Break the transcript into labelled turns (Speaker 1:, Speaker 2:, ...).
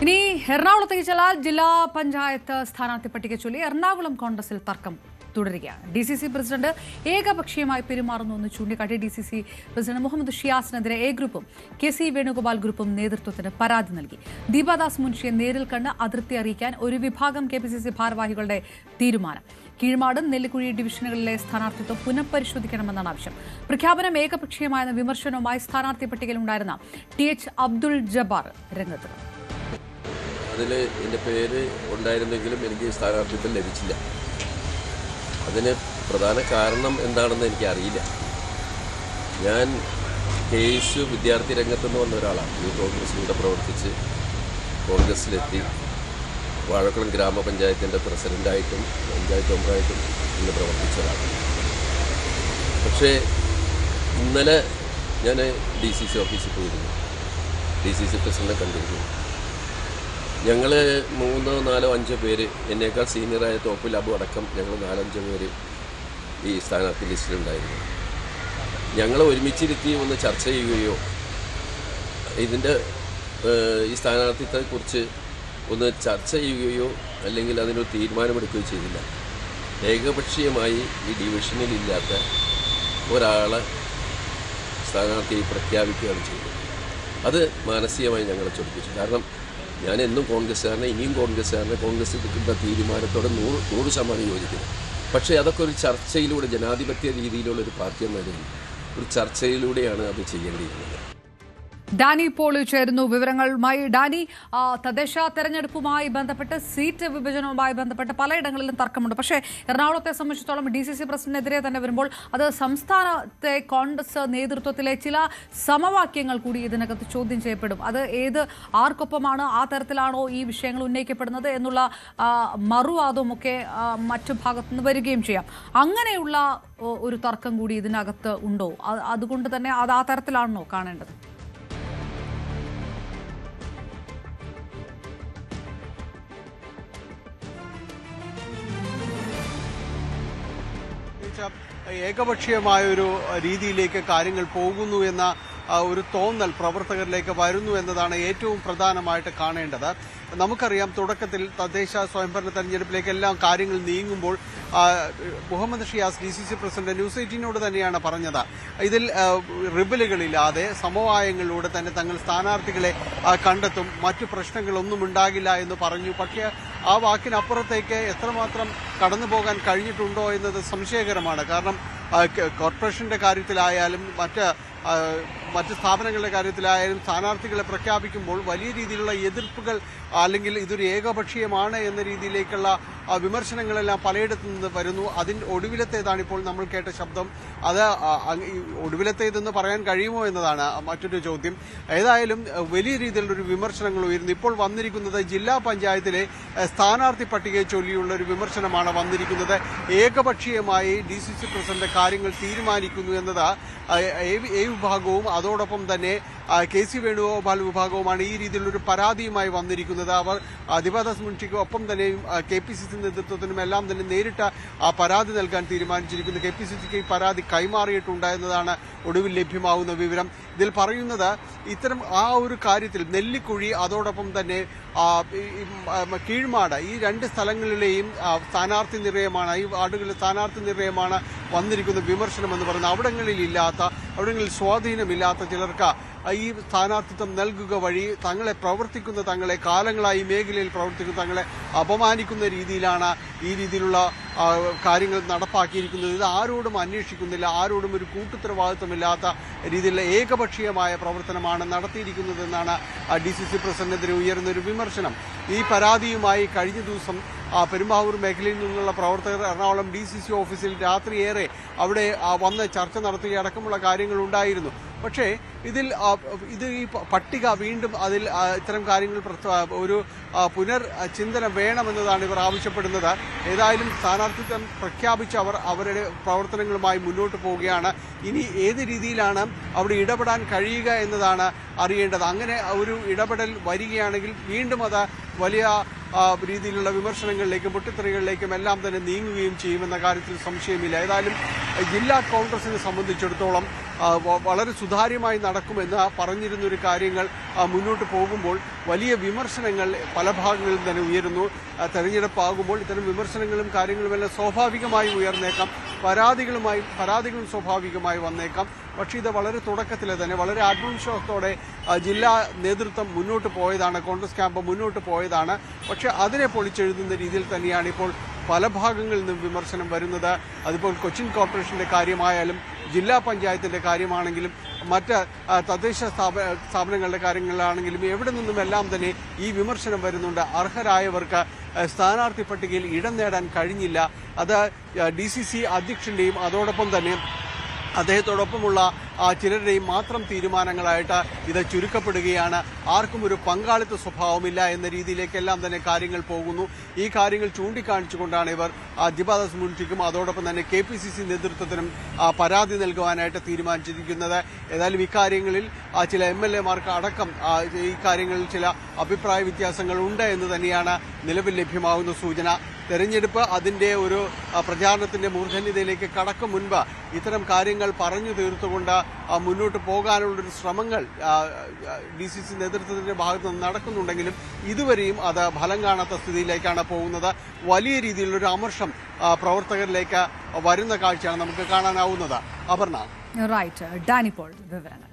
Speaker 1: ഇനി എറണാകുളത്തേക്ക് ചെല്ലാൽ ജില്ലാ പഞ്ചായത്ത് സ്ഥാനാർത്ഥി പട്ടിക ചൊല്ലി എറണാകുളം കോൺഗ്രസിൽ തർക്കം തുടരുകയാണ്. DCC പ്രസിഡന്റ് ഏകപക്ഷീയമായി പെരുമാറുന്നുവെന്ന് ചൂണ്ടിക്കാട്ടി DCC പ്രസിഡന്റ് മുഹമ്മദ് ഷിയാസിനെതിരെ എ ഗ്രൂപ്പും KC വേണുഗോപാൽ ഗ്രൂപ്പും നേതൃത്വത്തിന് പരാതി നൽകി. ദീപാദാസ് മുൻഷിയെ നേരിൽ കണ്ട് അതൃപ്തി അറിയിക്കാൻ ഒരു വിഭാഗം KPCC ഭാരവാഹികളുടെ തീരുമാനം. കീഴ്മാട് നെല്ലിക്കുഴി ഡിവിഷനുകളിലെ സ്ഥാനാർത്ഥിത്വം പുനഃപരിശോധിക്കണമെന്നാണ് ആവശ്യം. പ്രഖ്യാപനം ഏകപക്ഷീയമായെന്ന വിമർശനവുമായി സ്ഥാനാർത്ഥി പട്ടികയിലുണ്ടായിരുന്ന TH അബ്ദുൾ ജബ്ബാർ രംഗത്ത്.
Speaker 2: അതിൽ എൻ്റെ പേര് ഉണ്ടായിരുന്നെങ്കിലും എനിക്ക് സ്ഥാനാർത്ഥിത്വം ലഭിച്ചില്ല. അതിന് പ്രധാന കാരണം എന്താണെന്ന് എനിക്കറിയില്ല. ഞാൻ KS വിദ്യാർത്ഥി രംഗത്തുനിന്ന് വന്ന ഒരാളാണ്. യൂത്ത് കോൺഗ്രസിലൂടെ പ്രവർത്തിച്ച് കോൺഗ്രസ്സിലെത്തി വാഴക്കുളം ഗ്രാമപഞ്ചായത്തിൻ്റെ പ്രസിഡൻ്റായിട്ടും പഞ്ചായത്ത് മെമ്പറായിട്ടും ഇന്ന് പ്രവർത്തിച്ച ഒരാളാണ്. പക്ഷേ ഇന്നലെ ഞാൻ DCC ഓഫീസിൽ പോയിരുന്നു. DCC പ്രസിഡന്റിനെ കണ്ടിരുന്നു. ഞങ്ങൾ 3, 4, 5 പേര്, എന്നേക്കാൾ സീനിയറായ തോപ്പിൽ അബു അടക്കം ഞങ്ങൾ 4-5 പേര് ഈ സ്ഥാനാർത്ഥി ലിസ്റ്റിലുണ്ടായിരുന്നു. ഞങ്ങൾ ഒരുമിച്ചിരുത്തി ഒന്ന് ചർച്ച ചെയ്യുകയോ ഇതിൻ്റെ ഈ സ്ഥാനാർത്ഥിത്വത്തെക്കുറിച്ച് ഒന്ന് ചർച്ച ചെയ്യുകയോ അല്ലെങ്കിൽ അതിനൊരു തീരുമാനമെടുക്കുകയോ ചെയ്തില്ല. ഏകപക്ഷീയമായി ഈ ഡിവിഷനിലില്ലാത്ത ഒരാളെ സ്ഥാനാർത്ഥിയെ പ്രഖ്യാപിക്കുകയാണ് ചെയ്തത്. അത് മാനസികമായി ഞങ്ങളെ ചൊടിപ്പിച്ചു. കാരണം ഞാൻ എന്നും കോൺഗ്രസ്സുകാരനെ, ഇനിയും കോൺഗ്രസ്സുകാരനെ, കോൺഗ്രസ് എടുക്കുന്ന തീരുമാനത്തോടെ 100% യോജിക്കുന്നു. പക്ഷേ അതൊക്കെ ഒരു ചർച്ചയിലൂടെ, ജനാധിപത്യ രീതിയിലുള്ള ഒരു പാർട്ടി എന്ന നിലയിൽ ഒരു ചർച്ചയിലൂടെയാണ് അത് ചെയ്യേണ്ടിയിരുന്നത്.
Speaker 1: ഡാനി പോൾ ചേരുന്നു വിവരങ്ങളുമായി. ഡാനി, തദ്ദേശ തെരഞ്ഞെടുപ്പുമായി ബന്ധപ്പെട്ട് സീറ്റ് വിഭജനവുമായി ബന്ധപ്പെട്ട് പലയിടങ്ങളിലും തർക്കമുണ്ട്. പക്ഷേ എറണാകുളത്തെ സംബന്ധിച്ചിടത്തോളം DCC പ്രസിഡന്റിനെതിരെ തന്നെ വരുമ്പോൾ അത് സംസ്ഥാനത്തെ കോൺഗ്രസ് നേതൃത്വത്തിലെ ചില സമവാക്യങ്ങൾ കൂടി ഇതിനകത്ത് ചോദ്യം ചെയ്യപ്പെടും. അത് ആർക്കൊപ്പമാണ്, ആ തരത്തിലാണോ ഈ വിഷയങ്ങൾ ഉന്നയിക്കപ്പെടുന്നത് എന്നുള്ള മറുവാദവുമൊക്കെ മറ്റു ഭാഗത്തുനിന്ന് വരികയും ചെയ്യാം. അങ്ങനെയുള്ള ഒരു തർക്കം കൂടി ഇതിനകത്ത് ഉണ്ടോ? അതുകൊണ്ട് തന്നെ അത് ആ തരത്തിലാണോ കാണേണ്ടത്?
Speaker 3: ഏകപക്ഷീയമായ ഒരു രീതിയിലേക്ക് കാര്യങ്ങൾ പോകുന്നു എന്ന ഒരു തോന്നൽ പ്രവർത്തകരിലേക്ക് വരുന്നു എന്നതാണ് ഏറ്റവും പ്രധാനമായിട്ട് കാണേണ്ടത്. നമുക്കറിയാം, തുടക്കത്തിൽ തദ്ദേശ സ്വയംഭരണ തെരഞ്ഞെടുപ്പിലേക്കെല്ലാം കാര്യങ്ങൾ നീങ്ങുമ്പോൾ Muhammad Shiyas DCC president news 18നോട് തന്നെയാണ് പറഞ്ഞത്, ഇതിൽ റിബലുകളില്ലാതെ സമവായങ്ങളിലൂടെ തന്നെ തങ്ങൾ സ്ഥാനാർത്ഥികളെ കണ്ടെത്തും, മറ്റു പ്രശ്നങ്ങളൊന്നും ഉണ്ടാകില്ല എന്ന് പറഞ്ഞു. പക്ഷേ ആ വാക്കിനപ്പുറത്തേക്ക് എത്രമാത്രം കടന്നു പോകാൻ കഴിഞ്ഞിട്ടുണ്ടോ എന്നത് സംശയകരമാണ്. കാരണം കോർപ്പറേഷന്റെ കാര്യത്തിലായാലും മറ്റ് സ്ഥാപനങ്ങളുടെ കാര്യത്തിലായാലും സ്ഥാനാർത്ഥികളെ പ്രഖ്യാപിക്കുമ്പോൾ വലിയ രീതിയിലുള്ള എതിർപ്പുകൾ, അല്ലെങ്കിൽ ഇതൊരു ഏകപക്ഷീയമാണ് എന്ന രീതിയിലേക്കുള്ള വിമർശനങ്ങളെല്ലാം പലയിടത്തു നിന്ന് വരുന്നു. അതിൻ്റെ ഒടുവിലത്തേതാണിപ്പോൾ നമ്മൾ കേട്ട ശബ്ദം. അത് ഒടുവിലത്തേതെന്ന് പറയാൻ കഴിയുമോ എന്നതാണ് മറ്റൊരു ചോദ്യം. ഏതായാലും വലിയ രീതിയിലുള്ളൊരു വിമർശനങ്ങൾ ഉയരുന്നു. ഇപ്പോൾ വന്നിരിക്കുന്നത് ജില്ലാ പഞ്ചായത്തിലെ സ്ഥാനാർത്ഥി പട്ടികയെ ചൊല്ലിയുള്ള ഒരു വിമർശനമാണ് വന്നിരിക്കുന്നത്. ഏകപക്ഷീയമായി DCC പ്രസിഡന്റ് കാര്യങ്ങൾ തീരുമാനിക്കുന്നു എന്നത് A വിഭാഗവും അതോടൊപ്പം തന്നെ KC വേണുഗോപാൽ വിഭാഗവുമാണ് ഈ രീതിയിലൊരു പരാതിയുമായി വന്നിരിക്കുന്നത്. അവർ ദീപാദാസ് മുൻഷിക്കും ഒപ്പം തന്നെ KPCC നേതൃത്വത്തിനും എല്ലാം തന്നെ നേരിട്ട് ആ പരാതി നൽകാൻ തീരുമാനിച്ചിരിക്കുന്നു. KPCCക്ക് ഈ പരാതി കൈമാറിയിട്ടുണ്ട് എന്നതാണ് ഒടുവിൽ ലഭ്യമാകുന്ന വിവരം. ഇതിൽ പറയുന്നത് ഇത്തരം ആ ഒരു കാര്യത്തിൽ നെല്ലിക്കുഴി അതോടൊപ്പം തന്നെ കീഴ്മാട്, ഈ 2 സ്ഥലങ്ങളിലെയും സ്ഥാനാർത്ഥി നിർണയമാണ്, ഈ വാർഡുകളിലെ സ്ഥാനാർത്ഥി നിർണയമാണ് വന്നിരിക്കുന്ന വിമർശനം എന്ന് പറയുന്നത്. അവിടങ്ങളിൽ സ്വാധീനമില്ലാത്ത ചിലർക്ക് ഈ സ്ഥാനാർത്ഥിത്വം നൽകുക വഴി തങ്ങളെ കാലങ്ങളായി ഈ മേഖലയിൽ പ്രവർത്തിക്കുന്ന തങ്ങളെ അപമാനിക്കുന്ന രീതിയിലാണ് ഈ രീതിയിലുള്ള കാര്യങ്ങൾ നടപ്പാക്കിയിരിക്കുന്നത്. ഇത് ആരോടും അന്വേഷിക്കുന്നില്ല, ആരോടും ഒരു കൂട്ടുത്തരവാദിത്വമില്ലാത്ത രീതിയിലുള്ള ഏകപക്ഷീയമായ പ്രവർത്തനമാണ് നടത്തിയിരിക്കുന്നതെന്നാണ് DCC പ്രസിഡന്റിനെതിരെ ഉയർന്ന ഒരു വിമർശനം. ഈ പരാതിയുമായി കഴിഞ്ഞ ദിവസം പെരുമ്പാവൂർ മേഖലയിൽ നിന്നുള്ള പ്രവർത്തകർ എറണാകുളം DCC ഓഫീസിൽ രാത്രിയേറെ അവിടെ വന്ന് ചർച്ച നടത്തുകയടക്കമുള്ള കാര്യങ്ങൾ ഉണ്ടായിരുന്നു. പക്ഷേ ഇത് ഈ പട്ടിക വീണ്ടും അതിൽ ഇത്തരം കാര്യങ്ങൾ ഒരു പുനർചിന്തനം വേണമെന്നതാണ് ഇവർ ആവശ്യപ്പെടുന്നത്. ഏതായാലും സ്ഥാനാർത്ഥിത്വം പ്രഖ്യാപിച്ച് അവരുടെ പ്രവർത്തനങ്ങളുമായി മുന്നോട്ട് പോവുകയാണ്. ഇനി ഏത് രീതിയിലാണ് അവിടെ ഇടപെടാൻ കഴിയുക എന്നതാണ് അറിയേണ്ടത്. അങ്ങനെ ഒരു ഇടപെടൽ വരികയാണെങ്കിൽ വീണ്ടും അത് വലിയ രീതിയിലുള്ള വിമർശനങ്ങളിലേക്കും പൊട്ടിത്തെറികളിലേക്കും എല്ലാം തന്നെ നീങ്ങുകയും ചെയ്യുമെന്ന കാര്യത്തിൽ സംശയമില്ല. ഏതായാലും ജില്ലാ കോൺഗ്രസിനെ സംബന്ധിച്ചിടത്തോളം വളരെ സുതാര്യമായി നടക്കുമെന്ന് പറഞ്ഞിരുന്നൊരു കാര്യങ്ങൾ മുന്നോട്ട് പോകുമ്പോൾ വലിയ വിമർശനങ്ങൾ പല ഭാഗങ്ങളിൽ തന്നെ ഉയരുന്നു. തെരഞ്ഞെടുപ്പാകുമ്പോൾ ഇത്തരം വിമർശനങ്ങളും കാര്യങ്ങളുമെല്ലാം സ്വാഭാവികമായി ഉയർന്നേക്കാം, പരാതികളും സ്വാഭാവികമായി വന്നേക്കാം. പക്ഷേ ഇത് വളരെ തുടക്കത്തിൽ തന്നെ വളരെ ആത്മവിശ്വാസത്തോടെ ജില്ലാ നേതൃത്വം മുന്നോട്ട് പോയതാണ്, കോൺഗ്രസ് ക്യാമ്പ് മുന്നോട്ട് പോയതാണ്. പക്ഷേ അതിനെ പൊളിച്ചെഴുതുന്ന രീതിയിൽ തന്നെയാണ് ഇപ്പോൾ പല ഭാഗങ്ങളിൽ നിന്നും വിമർശനം വരുന്നത്. അതിപ്പോൾ കൊച്ചിൻ കോർപ്പറേഷന്റെ കാര്യമായാലും ജില്ലാ പഞ്ചായത്തിന്റെ കാര്യമാണെങ്കിലും മറ്റ് തദ്ദേശ സ്ഥാപനങ്ങളുടെ കാര്യങ്ങളിലാണെങ്കിലും എവിടെ നിന്നുമെല്ലാം തന്നെ ഈ വിമർശനം വരുന്നുണ്ട്. അർഹരായവർക്ക് സ്ഥാനാർത്ഥി പട്ടികയിൽ ഇടം നേടാൻ കഴിഞ്ഞില്ല. അത് DCC അധ്യക്ഷന്റെയും അതോടൊപ്പം തന്നെ അദ്ദേഹത്തോടൊപ്പമുള്ള ചിലരുടെയും മാത്രം തീരുമാനങ്ങളായിട്ട് ഇത് ചുരുക്കപ്പെടുകയാണ്. ആർക്കും ഒരു പങ്കാളിത്ത സ്വഭാവമില്ല എന്ന രീതിയിലേക്കെല്ലാം തന്നെ കാര്യങ്ങൾ പോകുന്നു. ഈ കാര്യങ്ങൾ ചൂണ്ടിക്കാണിച്ചുകൊണ്ടാണ് ഇവർ ദിബാദാസ് മുൻഷിക്കും അതോടൊപ്പം തന്നെ KPCC നേതൃത്വത്തിനും പരാതി നൽകുവാനായിട്ട് തീരുമാനിച്ചിരിക്കുന്നത്. ഏതായാലും ഇക്കാര്യങ്ങളിൽ ചില MLA-മാർക്ക് അടക്കം ഈ കാര്യങ്ങളിൽ ചില അഭിപ്രായ വ്യത്യാസങ്ങൾ ഉണ്ട് എന്ന് തന്നെയാണ് നിലവിൽ ലഭ്യമാകുന്ന സൂചന. തെരഞ്ഞെടുപ്പ് അതിൻ്റെ ഒരു പ്രചാരണത്തിൻ്റെ മൂർധന്യതയിലേക്ക് കടക്കും മുൻപ് ഇത്തരം കാര്യങ്ങൾ പറഞ്ഞു തീർത്തുകൊണ്ട് മുന്നോട്ട് പോകാനുള്ളൊരു ശ്രമങ്ങൾ DCC നേതൃത്വത്തിൻ്റെ ഭാഗത്ത് നിന്ന് നടക്കുന്നുണ്ടെങ്കിലും ഇതുവരെയും അത് ഫലം കാണാത്ത സ്ഥിതിയിലേക്കാണ് പോകുന്നത്. വലിയ രീതിയിലുള്ളൊരു അമർഷം പ്രവർത്തകരിലേക്ക് വരുന്ന കാഴ്ചയാണ് നമുക്ക് കാണാനാവുന്നത്. അപർണ.
Speaker 1: റൈറ്റ്, ഡാനി പോൾ വിവരങ്ങൾ.